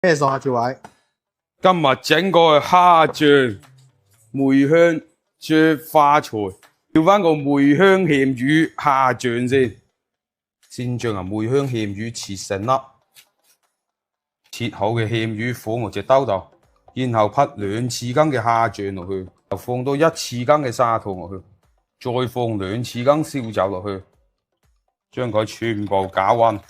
咩餸啊，趙偉？今日整個蝦醬梅香灼花菜，調翻個梅香鹹魚蝦醬先。先將梅香鹹魚切成粒，切好嘅鹹魚放落隻兜度，然後潑2匙羹嘅蝦醬落去，又放多1匙羹嘅砂糖落去，再放2匙羹燒酒落去，將佢全部攪勻。呢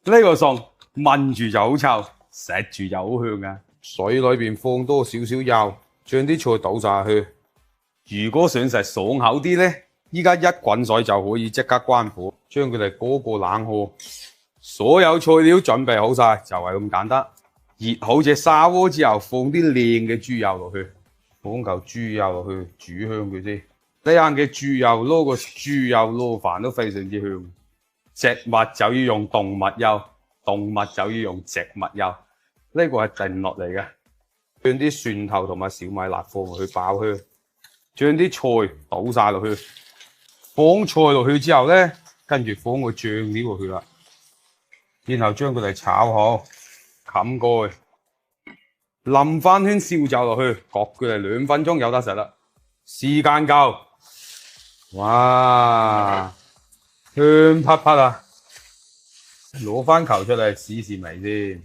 個餸聞住就好臭，食住就好香啊！水裏邊放多少少油，將啲菜倒晒去。如果想食爽口啲呢，依家一滾水就可以即刻關火，將佢哋過個冷河。所有菜料準備好晒，就係咁簡單。熱好隻砂鍋之後，放啲靚嘅豬油落去，放嚿豬油落去煮香佢先。靚嘅豬油撈個豬油撈飯都非常之香。植物就要用動物油，動物就要用植物油。呢個係定落嚟嘅，將啲蒜頭同埋小米辣放落去爆香，將啲菜倒晒落去，放菜落去之後呢，跟住放個醬料落去啦，然後將佢哋炒好，冚蓋，淋翻圈燒酒落去，焗佢哋2分鐘有得食啦。時間夠，哇，香噴噴啊！攞翻球出嚟試試味先。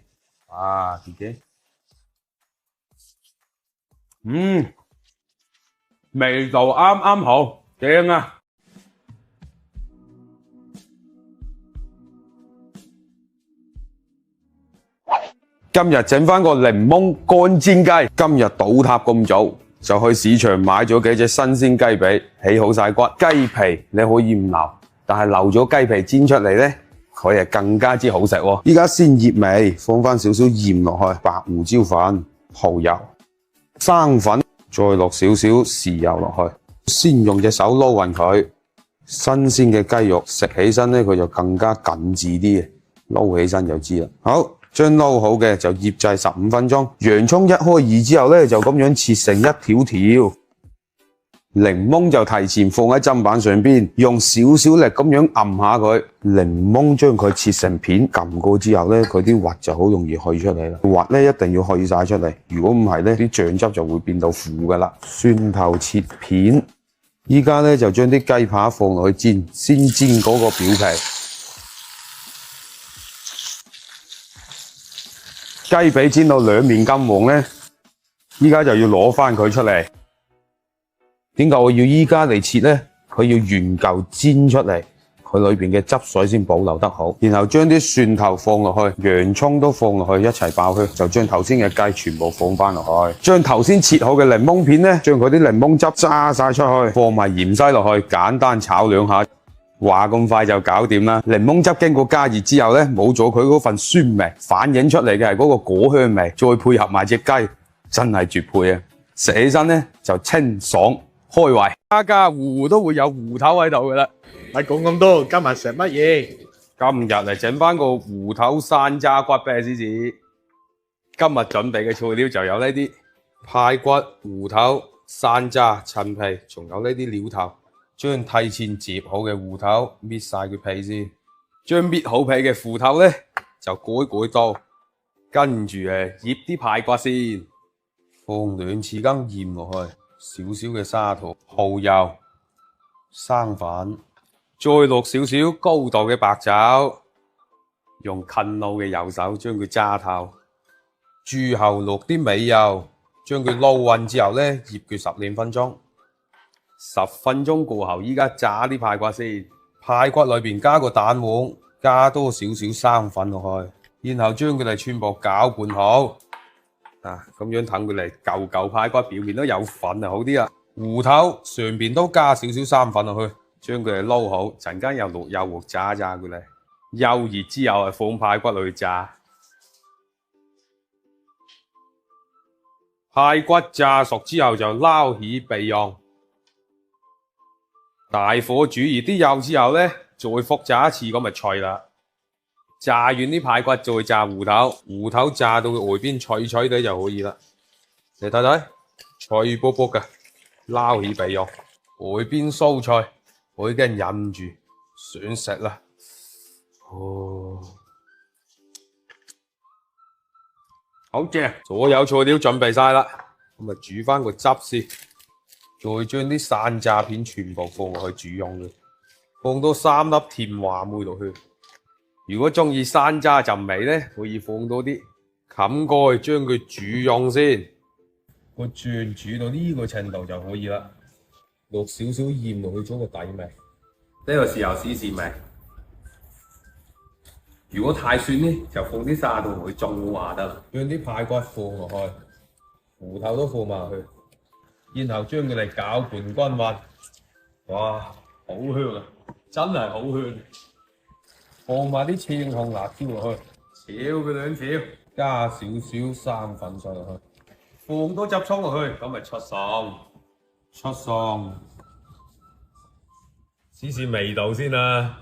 啊，自己，味道啱啱好，正啊！今日整翻個檸檬乾煎雞。今日倒塌咁早，就去市場買咗幾隻新鮮雞髀，起好晒骨。雞皮你可以唔留，但係留咗雞皮煎出嚟呢，佢係更加之好食喎！依家先醃味，放翻少少鹽落去，白胡椒粉、蠔油、生粉，再落少少豉油落去，先用隻手撈勻佢。新鮮嘅雞肉食起身呢，佢就更加緊緻啲嘅，撈起身就知啦。好，將撈好嘅就醃製15分鐘。洋葱一開二之後呢，就咁樣切成一條條。檸檬就提前放喺砧板上邊，用少少力咁樣按下佢。檸檬將佢切成片，撳過之後呢，佢啲核就好容易去出嚟啦。核呢一定要去晒出嚟，如果唔係呢，啲醬汁就會變到苦噶啦。蒜頭切片，依家呢就將啲雞扒放落去煎，先煎嗰個表皮。雞髀煎到兩面金黃呢，依家就要攞翻佢出嚟。點解我要依家嚟切呢？佢要原嚿煎出嚟，佢裏邊嘅汁水先保留得好。然後將啲蒜頭放落去，洋葱都放落去，一齊爆香。就將頭先嘅雞全部放翻落去，將頭先切好嘅檸檬片呢，將佢啲檸檬汁揸晒出去，放埋芫茜落去，簡單炒2下。話咁快就搞掂啦！檸檬汁經過加熱之後呢，冇咗佢嗰份酸味，反映出嚟嘅係嗰個果香味，再配合埋隻雞，真係絕配啊！食起身呢就清爽開胃，家家戶戶都會有芋頭喺度噶啦。咪講咁多，今日食乜嘢？今日嚟整翻個芋頭山楂骨俾你試試。今日準備嘅材料就有呢啲排骨、芋頭、山楂、陳皮，仲有呢啲料頭。將提前折好嘅芋頭搣晒佢皮先，將搣好皮嘅芋頭呢就改刀，跟住醃啲排骨先，放2匙羹鹽落去，少少嘅砂糖、蠔油、生粉，再落少少高度嘅白酒，用近路嘅右手將佢揸透，最後落啲尾油，將佢撈勻之後呢，醃佢10分鐘。10分鐘過後，依家炸啲排骨先，排骨裏邊加個蛋黃，加多少少生粉落去，然後將佢哋全部攪拌好。咁樣等佢哋嚿排骨表面都有粉就好啲啦。芋頭上邊都加少少生粉落去，將佢哋撈好，陣間又落油鑊炸佢哋。油熱之後放排骨落去炸，排骨炸熟之後就撈起備用。大火煮熱啲油之後呢，再復炸一次，咁咪脆啦。炸完啲排骨再炸芋頭，芋頭炸到佢外邊脆脆地就可以啦。你睇睇，脆卜卜嘅，撈起備用。外邊酥脆，我已經忍唔住想食啦。哦。好正，所有材料準備晒啦，咁啊煮翻個汁先，再將啲山楂片全部放落去煮用佢，放多3粒甜話梅落去。如果中意山楂陣味咧，可以放多啲，冚蓋將佢煮用先。個醬煮到呢個程度就可以啦，落少少鹽落去做個底味。呢個時候試試味。如果太酸呢，就放啲砂糖落去中和得啦。將啲排骨放落去，芋頭都放埋落去，然後將佢哋攪拌均勻。哇，好香啊！真係好香。放埋啲青紅辣椒落去，炒佢2炒，加少少生粉水落去，放多汁葱落去，咁咪出餸。出餸，試試味道先啦。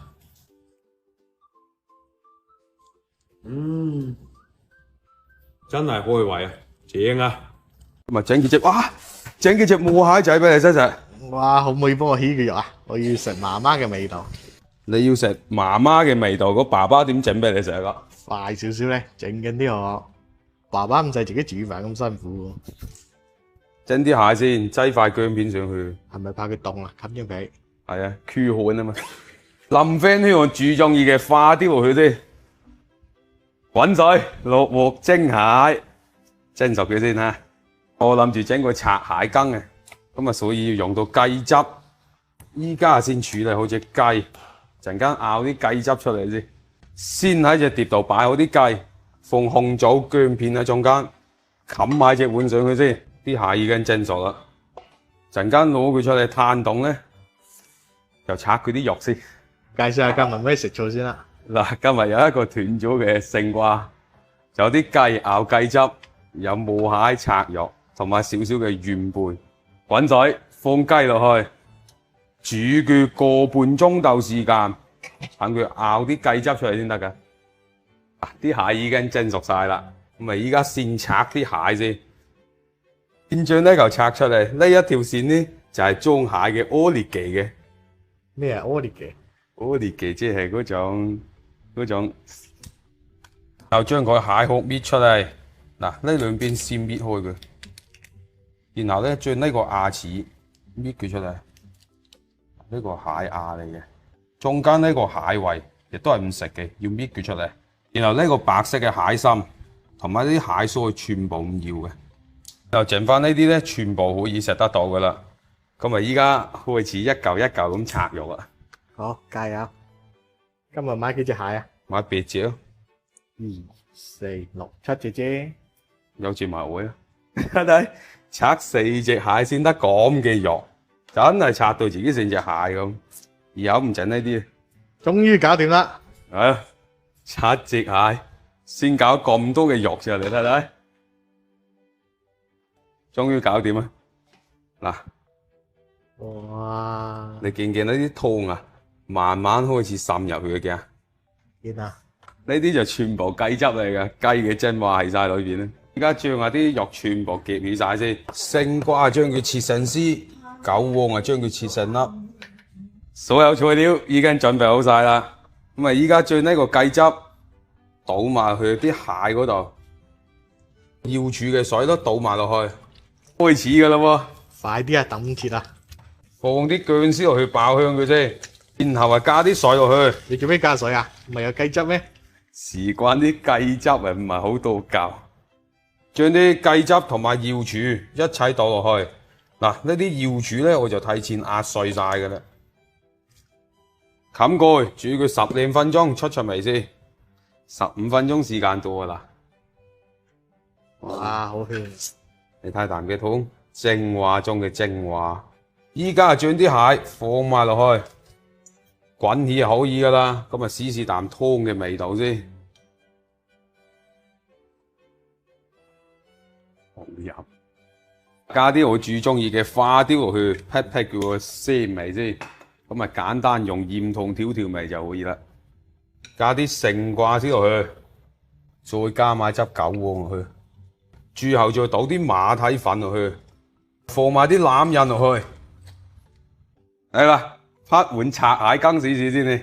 真係開胃啊，正啊！咁啊整幾隻，哇，整幾隻mua蟹仔俾你食食。哇，可唔可以幫我起個肉啊？我要食媽媽嘅味道。你要食媽媽嘅味道，嗰爸爸點整俾你食啊？快少少咧，整緊啲我。爸爸唔使自己煮飯咁辛苦喎。整啲蟹先，擠塊薑片上去。係咪怕佢凍啊？冚咗佢。係啊，驅寒啊嘛。淋番茄我最中意嘅花雕落去先，滾水落鑊蒸蟹，蒸熟佢先嚇。我諗住整個拆蟹羹嘅，咁啊所以要用到雞汁。依家先處理好隻雞，陣間熬啲雞汁出嚟先。先喺隻碟度擺好啲雞，放紅棗薑片喺中間，冚埋隻碗上去先。啲蟹已經蒸熟啦，陣間攞佢出嚟攤凍咧，就拆佢啲肉先。介紹下今日咩食材先啦。嗱，今日有一個斷咗嘅勝瓜，仲有啲雞熬雞汁，有冇蟹拆肉，同埋少少嘅元貝。滾水，放雞落去，煮佢個半鐘頭時間，等佢熬啲雞汁出嚟先得㗎。啲蟹已經蒸熟晒啦，咁啊依家先拆啲蟹先。先將呢嚿拆出嚟，呢一條線呢就係裝蟹嘅柯列記嘅。咩係柯列記？柯列記即係嗰種，又將個蟹殼搣出嚟。嗱，呢兩邊先搣開佢，然後咧將呢個牙齒搣佢出嚟。呢個蟹牙嚟嘅，中間呢個蟹胃亦都係唔食嘅，要搣佢出嚟。然後呢個白色嘅蟹心同埋啲蟹鬚全部唔要嘅。又剩翻呢啲咧，全部可以食得到噶啦。咁啊，依家開始一嚿一嚿咁拆肉啦。好，加油！今日買幾隻蟹啊？買8隻咯，2、4、6、7隻啫。有隻埋會啊！睇拆4隻蟹先得咁嘅肉，真係拆到自己成隻蟹咁。以後唔整呢啲。終於搞掂啦！啊，7隻蟹先搞咁多嘅肉出嚟，睇睇。終於搞掂啦！嗱，哇！你見唔見到啲湯啊？慢慢開始滲入去嘅嘅。見啊！呢啲就全部雞汁嚟嘅，雞嘅精華喺晒裏邊咧。而家將下啲肉全部夾起晒先，勝瓜將佢切成絲，韭黃啊將佢切成粒。所有材料已經準備好晒啦。咁啊，依家將呢個雞汁倒埋去啲蟹嗰度，要煮嘅水都倒埋落去。開始噶啦喎，快啲啊！等唔切啊！放啲薑絲落去爆香佢先，然後加啲水落去。你做咩加水啊？唔係有雞汁咩？事關啲雞汁啊，唔係好到夠。將啲雞汁同埋瑤柱一齊倒落去。嗱，呢啲瑤柱咧，我就提前壓碎晒噶啦。冚蓋煮佢10零分鐘，出味先。15分鐘時間到噶啦。哇，好香！你睇啖嘅湯，精華中嘅精華。依家將啲蟹放埋落去，滾起就可以噶啦。咁啊，試試啖湯嘅味道先。好飲。加啲我最中意嘅花雕落去，辟辟佢個鮮味先。咁啊，簡單用鹽同調味就可以啦。加啲勝瓜先落去，再加埋汁韭黃落去。最後再倒啲馬蹄粉落去，放埋啲欖仁落去，嚟啦，拍碗拆蟹羹試試先你。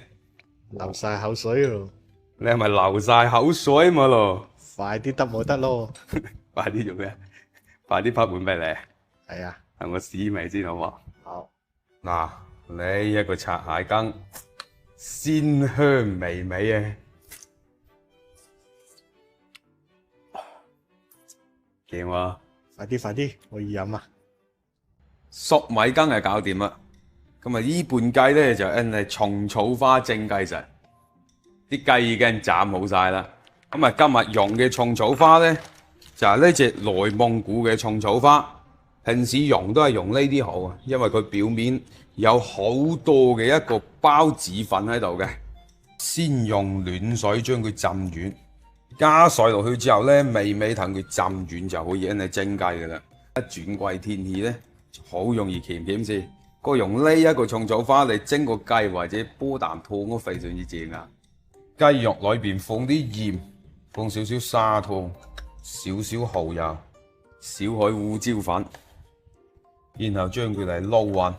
流晒口水咯！你係咪流晒口水嘛咯？快快啲得冇得咯。快啲做咩？快啲拍碗俾你。係啊，等我試味先好唔好？好。嗱，呢一個擦蟹羹，鮮香微美啊！勁喎！快啲，我要飲啊！粟米羹係搞掂啦。咁啊，依半雞咧就因係蟲草花蒸雞實，啲雞已經斬好晒啦。咁啊，今日用嘅蟲草花咧就係呢隻內蒙古嘅蟲草花。平時用都係用呢啲好啊，因為佢表面有好多嘅一個孢子粉喺度嘅。先用暖水將佢浸軟，加水落去之後咧，微微等佢浸軟就可以因係蒸雞㗎啦。一轉季天氣咧，好容易鉗鉗先。個用呢一個蟲草花嚟蒸個雞或者煲啖湯都非常之正啊！雞肉裏邊放啲鹽，放少少砂糖，少少蠔油，小海胡椒粉，然後將佢嚟撈勻，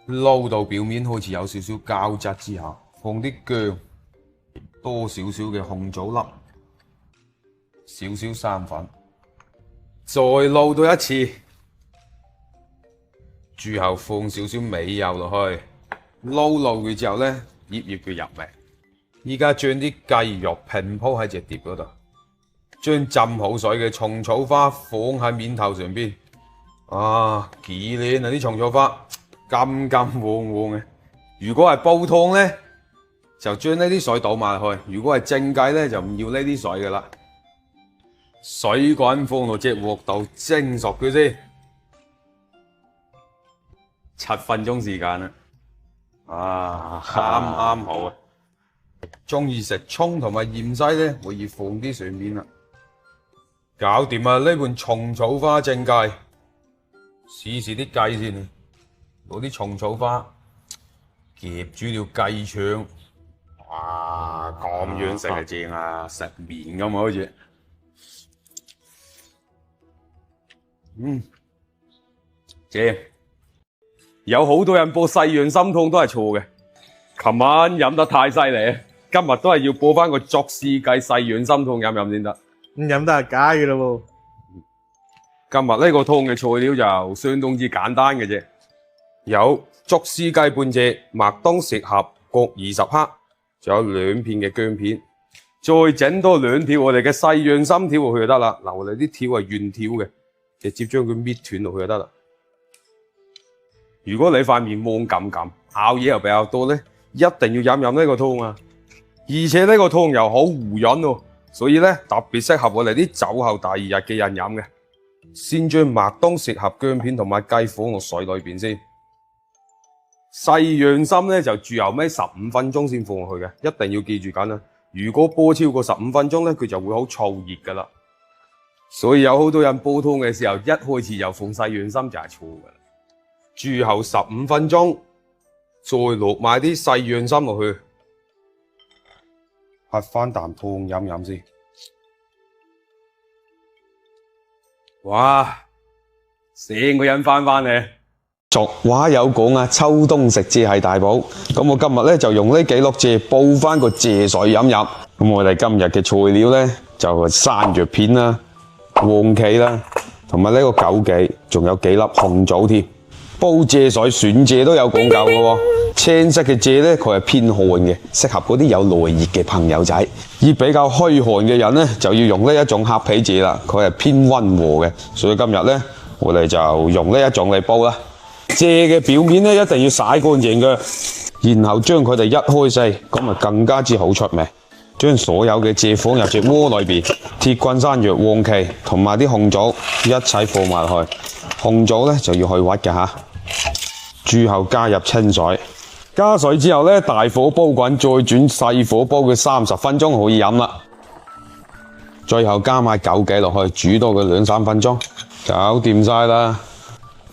撈到表面好似有少少膠質之後，放啲薑，多少少嘅紅棗粒，少少生粉，再撈到一次。最後放少少美油落去，撈佢之後咧，醃佢入味。依家將啲雞肉平鋪喺隻碟嗰度，將浸好水嘅蟲草花放喺面頭上邊。啊，幾靚啊！啲蟲草花金金黃黃嘅。如果係煲湯咧，就將呢啲水倒埋去；如果係蒸雞咧，就唔要呢啲水噶啦。水滾放到隻鑊度蒸熟佢先。7分鐘時間啦，啊，啱啱好啊！中意食葱同埋芫茜咧，可以放啲上面啦。搞掂啊！呢盤蟲草花蒸雞，試試啲雞先。攞啲蟲草花夾住條雞腸，哇！咁樣食係正啊，食麵咁啊好似。正。有好多人播細養心湯都係錯嘅，琴晚飲得太犀利，今日都係要播翻個作試雞細養心湯飲飲先得。咁飲得係假嘅咯喎。今日呢個湯嘅材料就相當之簡單嘅啫，有竹絲雞半隻，麥冬適合各20克，仲有2片嘅薑片，再整多2條我哋嘅細養心條落去就得啦。嗱，我哋啲條係原條嘅，直接將佢搣斷落去就得啦。如果你塊面芒咁咁，咬嘢又比較多咧，一定要飲呢個湯啊！而且呢個湯又好糊潤喎，所以咧特別適合我哋啲酒後第2日嘅人飲嘅。先將麥冬適合薑片同埋雞放落水裏邊先。細養心咧就最後尾15分鐘先放落去嘅，一定要記住緊啦。如果煲超過15分鐘咧，佢就會好燥熱噶啦。所以有好多人煲湯嘅時候，一開始就放細養心就係錯噶啦。最後15分鐘，再落埋啲細養心落去，喝翻啖湯飲飲先。哇！成個人翻嚟。俗話有講啊，秋冬食蔗係大補。咁我今日咧就用呢幾粒蔗煲翻個蔗水飲飲。咁我哋今日嘅材料咧就係山藥片啦、黃芪啦，同埋呢個枸杞，仲有幾粒紅棗添。煲蔗水選蔗都有講究嘅喎，青色嘅蔗咧佢係偏寒嘅，適合嗰啲有內熱嘅朋友仔；而比較虛寒嘅人咧就要用呢一種黑皮蔗啦，佢係偏溫和嘅。所以今日咧我哋就用呢一種嚟煲啦。蔗嘅表面咧一定要洗乾淨嘅，然後將佢哋一開四，咁啊更加之好出味。將所有嘅蔗放入隻鍋裏邊，鐵棍、山藥、黃芪同埋啲紅棗一齊放埋去。紅棗咧就要去核嘅吓。最後加入清水，加水之後咧大火煲滾，再轉細火煲佢30分鐘可以飲啦。最後加埋枸杞落去，煮多佢2-3分鐘，搞掂晒啦。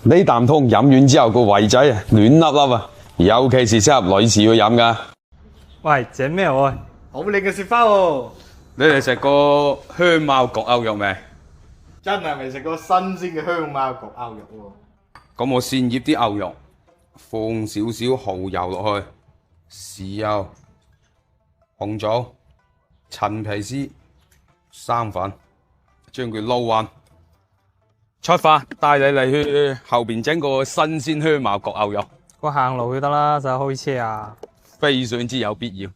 呢啖湯飲完之後個胃仔啊暖粒粒啊，尤其是適合女士去飲噶。喂，整咩喎？好靚嘅雪花喎！你哋食過香茅焗歐肉未？真係未食過新鮮嘅香茅焗歐肉喎。咁我先醃啲牛肉，放少少蠔油落去，豉油、紅棗、陳皮絲、生粉，將佢撈勻。出發，帶你嚟去後邊整個新鮮香茅焗牛肉，我行路就得啦，使開車啊？非常之有必要。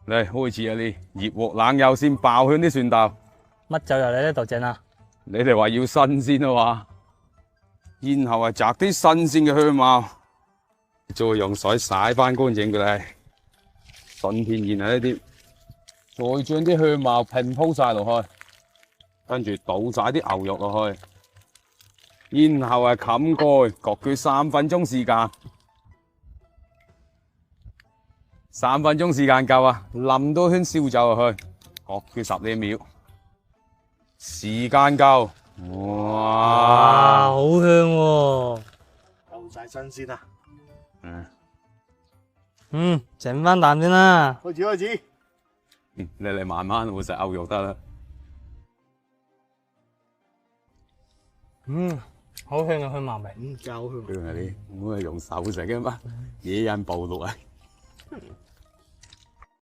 嚟開始啊！你熱鑊冷油先爆香啲蒜豆，乜就由你呢度整啊？你哋話要新鮮啊嘛，然後摘啲新鮮嘅香茅，再用水洗翻乾淨佢嚟，順便然後呢啲，再將啲香茅平鋪晒落去，跟住倒晒啲牛肉落去，然後冚蓋焗佢3分鐘時間。3分鐘時間夠啊！淋多圈燒酒落去，焗佢10幾秒。時間夠，哇！好香喎！夠晒新鮮啦！整翻啖先啦。開始，你嚟慢慢會食牛肉得啦。好香嘅香茅味。夠香。佢話你唔好係用手食嘅嘛，野人暴露啊！